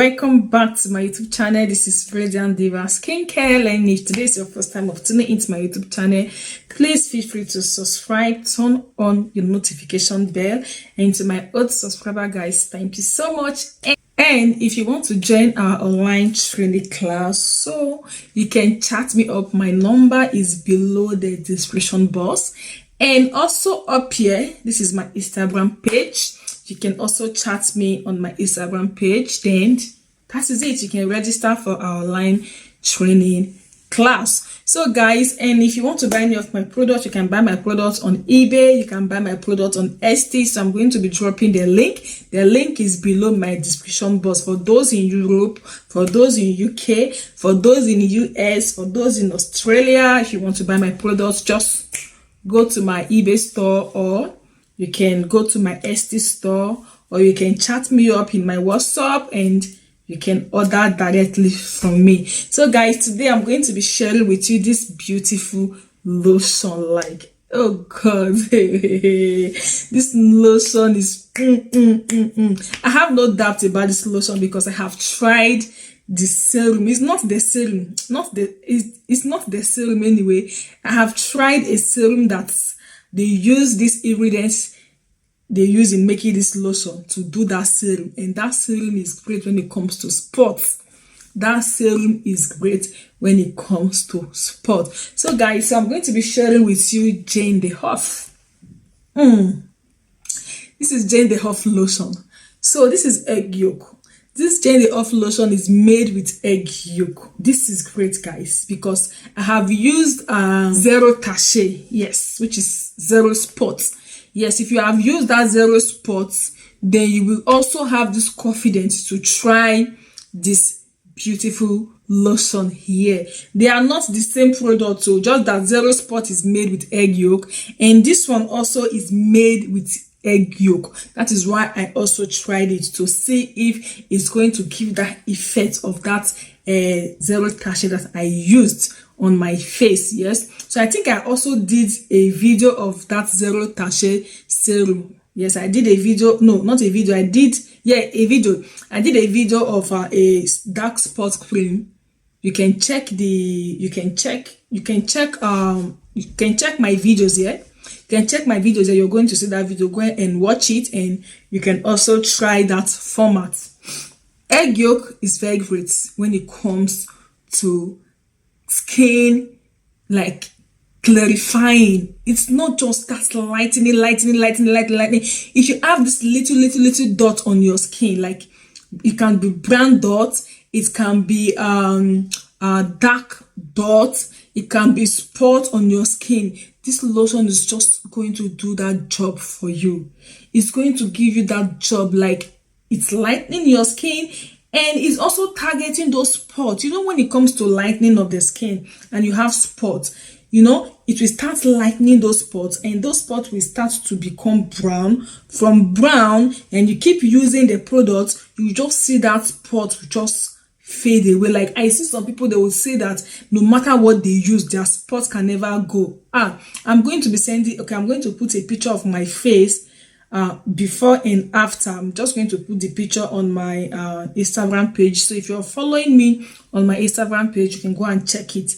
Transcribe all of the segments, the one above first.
welcome back to my YouTube channel. This is Radiant Diva Skincare, and if today is your first time of tuning into my YouTube channel, please feel free to subscribe, turn on your notification bell, and to my old subscriber guys, thank you so much. And if you want to join our online training class, so you can chat me up. My number is below the description box, and also up here, this is my Instagram page. You can also chat me on my Instagram page. Then that is it. You can register for our online training class. So guys, and if you want to buy any of my products, you can buy my products on eBay. You can buy my products on Etsy. So I'm going to be dropping the link. The link is below my description box for those in Europe, for those in UK, for those in US, for those in Australia. If you want to buy my products, just go to my eBay store, or you can go to my Etsy store, or you can chat me up in my WhatsApp and you can order directly from me. So guys, today I'm going to be sharing with you this beautiful lotion. Like, oh god, this lotion is I have no doubt about this lotion because I have tried the serum. It's not the serum, it's not the serum anyway. I have tried a serum that's they use these ingredients they use in making this lotion to do that serum, and that serum is great when it comes to spots. That serum is great when it comes to spots. So guys, so I'm going to be sharing with you Jaune the Oeuf. This is Jaune the Oeuf lotion. So this is egg yolk. This Jaune the Oeuf lotion is made with egg yolk. This is great guys because I have used zero tache, yes, which is zero spots. Yes, if you have used that zero spots, then you will also have this confidence to try this beautiful lotion here. They are not the same product, so just that zero spot is made with egg yolk, and this one also is made with egg yolk. That is why I also tried it to see if it's going to give that effect of that zero tache that I used on my face. Yes, so I think I also did a video of that zero tache serum. Yes, I did a video. No, not a video. I did a video. I did a video of a dark spot cream. You can check my videos here. You can check my videos here. You're going to see that video. Go ahead and watch it, and you can also try that format. Egg yolk is very great when it comes to skin, like clarifying. It's not just that lightening. If you have this little dot on your skin, like it can be brown dot, it can be a dark dot, it can be spot on your skin. This lotion is just going to do that job for you. It's going to give you that job, like it's lightening your skin, and it's also targeting those spots. You know, when it comes to lightening of the skin and you have spots, you know, it will start lightening those spots, and those spots will start to become brown. From brown, and you keep using the product, you just see that spot just fade away. Like I see some people, they will say that no matter what they use, their spots can never go. I'm going to be sending, okay, I'm going to put a picture of my face before and after. I'm just going to put the picture on my Instagram page. So if you're following me on my Instagram page, you can go and check it.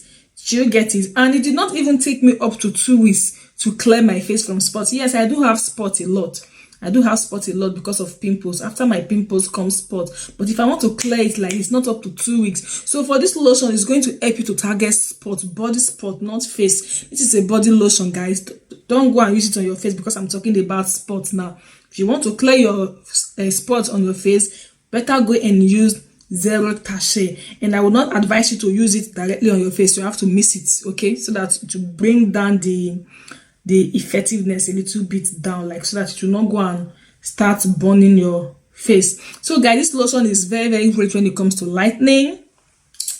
You get it. And it did not even take me up to 2 weeks to clear my face from spots. Yes, I do have spots a lot. I do have spots a lot because of pimples. After my pimples comes spots. But if I want to clear it, like, it's not up to 2 weeks. So for this lotion, it's going to help you to target spots, body spot, not face. This is a body lotion, guys. Don't go and use it on your face because I'm talking about spots now. If you want to clear your spots on your face, better go and use zero tache. And I will not advise you to use it directly on your face. You have to mix it, okay, so that to bring down the effectiveness a little bit down, like, so that it will not go and start burning your face. So guys, this lotion is very great when it comes to lightening.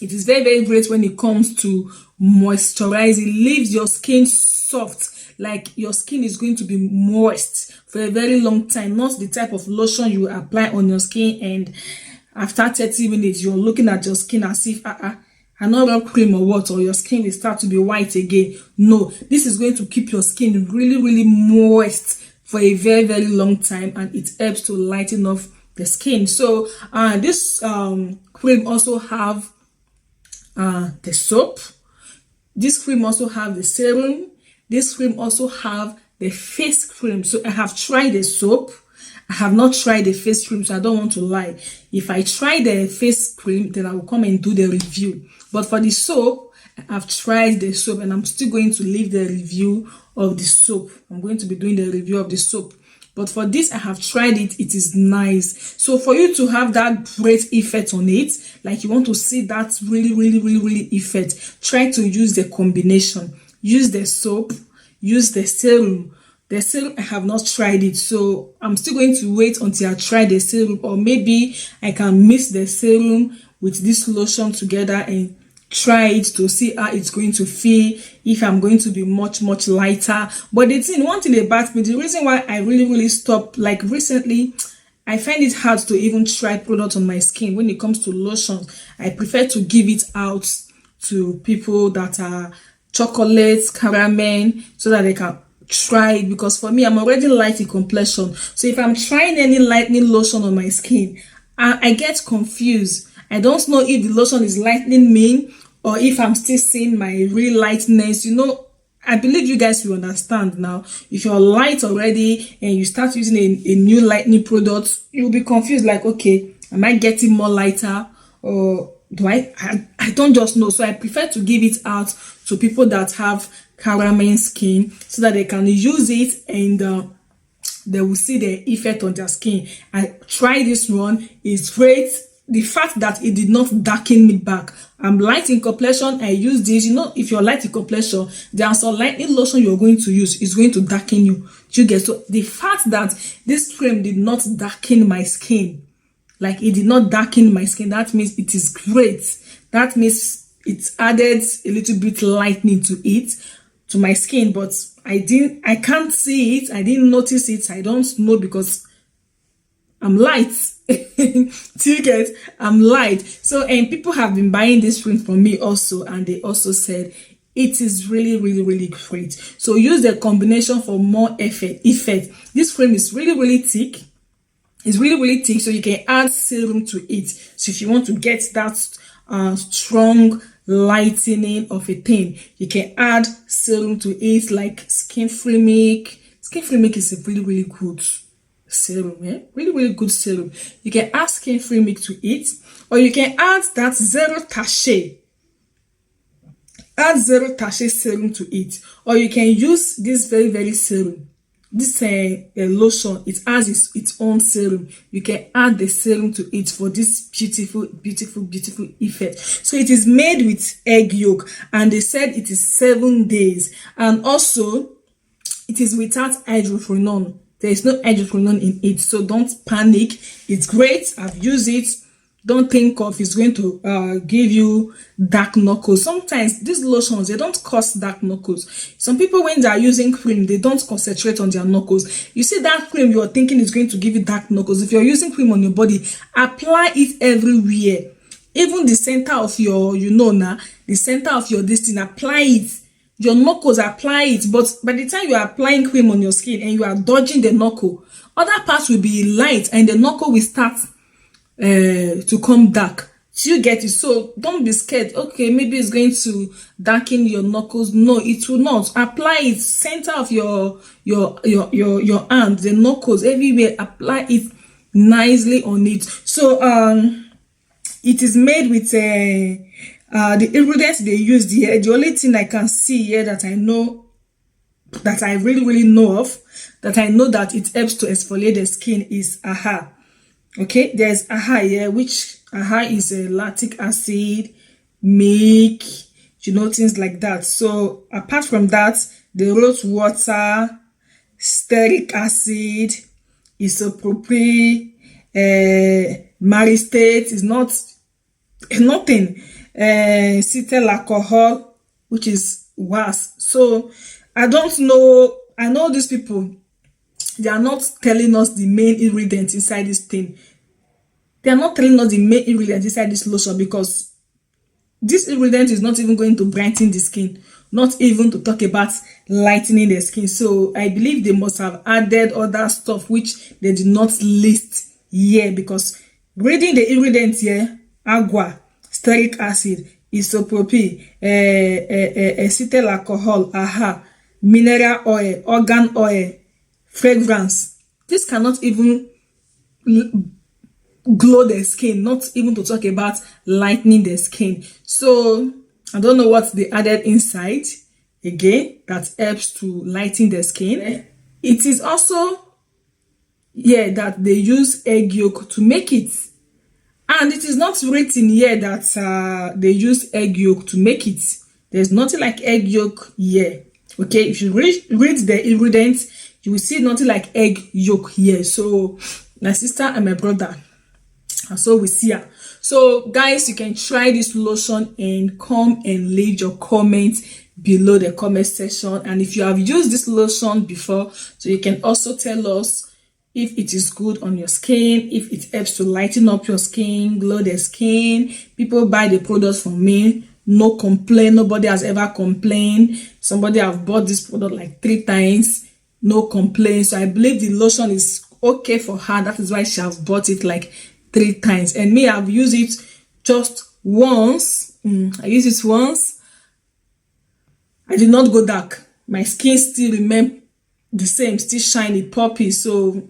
It is very great when it comes to moisturize. It leaves your skin soft, like your skin is going to be moist for a very long time. Not the type of lotion you apply on your skin and after 30 minutes you're looking at your skin as if another cream or what, or your skin will start to be white again. No, this is going to keep your skin really moist for a very long time, and it helps to lighten off the skin. So this cream also have the soap. This cream also have the serum. This cream also have the face cream. So I have tried the soap. I have not tried the face cream, so I don't want to lie. If I try the face cream, then I will come and do the review. But for the soap, I've tried the soap, and I'm still going to leave the review of the soap. I'm going to be doing the review of the soap. But for this, I have tried it. It is nice. So for you to have that great effect on it, like you want to see that really effect, try to use the combination. Use the soap, use the serum. The serum, I have not tried it, so I'm still going to wait until I try the serum, or maybe I can mix the serum with this lotion together and try it to see how it's going to feel, if I'm going to be much lighter. But the thing, one thing about me, the reason why I really stopped, like recently, I find it hard to even try products on my skin. When it comes to lotions, I prefer to give it out to people that are chocolates, caramel, so that they can try it, because for me, I'm already light in complexion. So if I'm trying any lightening lotion on my skin, I get confused. I don't know if the lotion is lightening me or if I'm still seeing my real lightness. You know, I believe you guys will understand now. If you're light already and you start using a new lightening product, you'll be confused, like, okay, am I getting more lighter, or do I don't just know. So I prefer to give it out to people that have caramel skin, so that they can use it and they will see the effect on their skin. I tried this one. It's great. The fact that it did not darken me back. I'm light in complexion. I use this. You know, if you're light in complexion, there are some lightening lotion you're going to use is going to darken you. You get, so the fact that this cream did not darken my skin, like it did not darken my skin, that means it is great. That means it added a little bit lightening to it, to my skin. But I can't see it. I didn't notice it. I don't know, because I'm light. Do you get? I'm light. So, and people have been buying this cream from me also, and they also said it is really great. So use the combination for more effect. This cream is really thick. It's really thick, so you can add serum to it. So if you want to get that strong lightening of a thing, you can add serum to it, like skin free milk. Skin free milk is a really good serum, really good serum. You can add skin free milk to it, or you can add that zero tache serum to it, or you can use this very serum. This lotion, it has its own serum. You can add the serum to it for this beautiful effect. So it is made with egg yolk, and they said it is 7 days, and also it is without hydroquinone. There is no hydroquinone in it, so don't panic. It's great. I've used it. Don't think of it's going to give you dark knuckles. Sometimes these lotions, they don't cause dark knuckles. Some people, when they are using cream, they don't concentrate on their knuckles. You see that cream, you're thinking is going to give you dark knuckles. If you're using cream on your body, apply it everywhere. Even the center of your, the center of your destiny, apply it. Your knuckles, apply it. But by the time you are applying cream on your skin and you are dodging the knuckle, other parts will be light and the knuckle will start to come dark. So you get it. So don't be scared. Okay, maybe it's going to darken your knuckles. No, it will not. Apply it center of your hand, the knuckles, everywhere. Apply it nicely on it. So it is made with the ingredients they used here. The only thing I can see here that I know, that I really know of, that I know that it helps to exfoliate the skin is AHA. Okay, there's AHA here, which AHA is a lactic acid, milk, things like that. So apart from that, the rose water, stearic acid, isopropyl, maristate is nothing. Cetyl alcohol, which is worse. So I don't know. I know these people, they are not telling us the main ingredients inside this thing. They are not telling us the main ingredients inside this lotion, because this ingredient is not even going to brighten the skin, not even to talk about lightening the skin. So I believe they must have added other stuff which they did not list here, because reading the ingredients here: agua, stearic acid, isopropyl, acetyl alcohol, mineral oil, organ oil, fragrance. This cannot even glow the skin, not even to talk about lightening the skin. So I don't know what they added inside again that helps to lighten the skin. It is also that they use egg yolk to make it, and it is not written here that they use egg yolk to make it. There's nothing like egg yolk here. Okay, if you read the ingredients, you will see nothing like egg yolk here. So my sister and my brother, and so we see her. So guys, you can try this lotion and come and leave your comments below the comment section. And if you have used this lotion before, so you can also tell us if it is good on your skin, if it helps to lighten up your skin, glow the skin. People buy the products from me, no complaint. Nobody has ever complained. Somebody have bought this product like 3 times, no complaint. So I believe the lotion is okay for her. That is why she has bought it like 3 times. And me, I've used it just once. I used it once. I did not go dark. My skin still remain the same, still shiny, poppy. So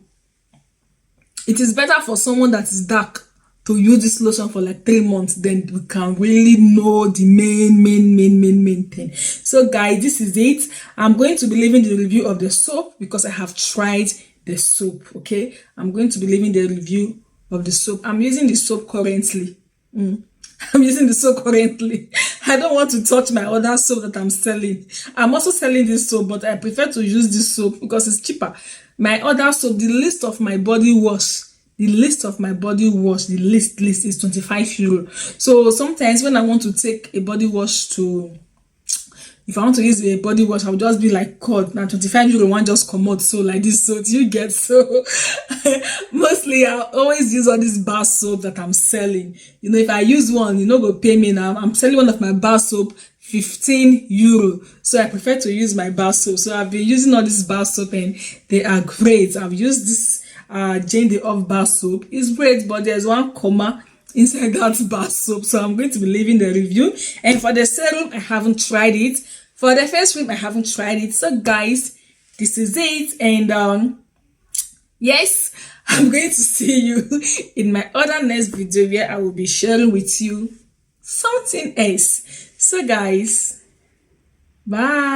it is better for someone that is dark to use this lotion for like 3 months. Then we can really know the main thing. So guys, this is it. I'm going to be leaving the review of the soap because I have tried the soap. Okay, I'm going to be leaving the review of the soap. I'm using the soap currently. I'm using the soap currently. I don't want to touch my other soap that I'm selling. I'm also selling this soap, but I prefer to use this soap because it's cheaper. My other soap, the list of my body wash, the list is 25 euro. So sometimes when I want to take a body wash if I want to use a body wash, I'll just be like, God, now 25 euro one just come out. So like this, so do you get? So mostly I always use all these bar soap that I'm selling. You know, if I use one, you know, go pay me now. I'm selling one of my bar soap 15 euro. So I prefer to use my bar soap. So I've been using all this bar soap and they are great. I've used this Jaune the Oeuf bar soap. It's great, but there's one comma inside that bar soap. So I'm going to be leaving the review. And for the serum, I haven't tried it. For the face cream, I haven't tried it. So guys, this is it. And yes, I'm going to see you in my other next video where I will be sharing with you something else. So guys, bye.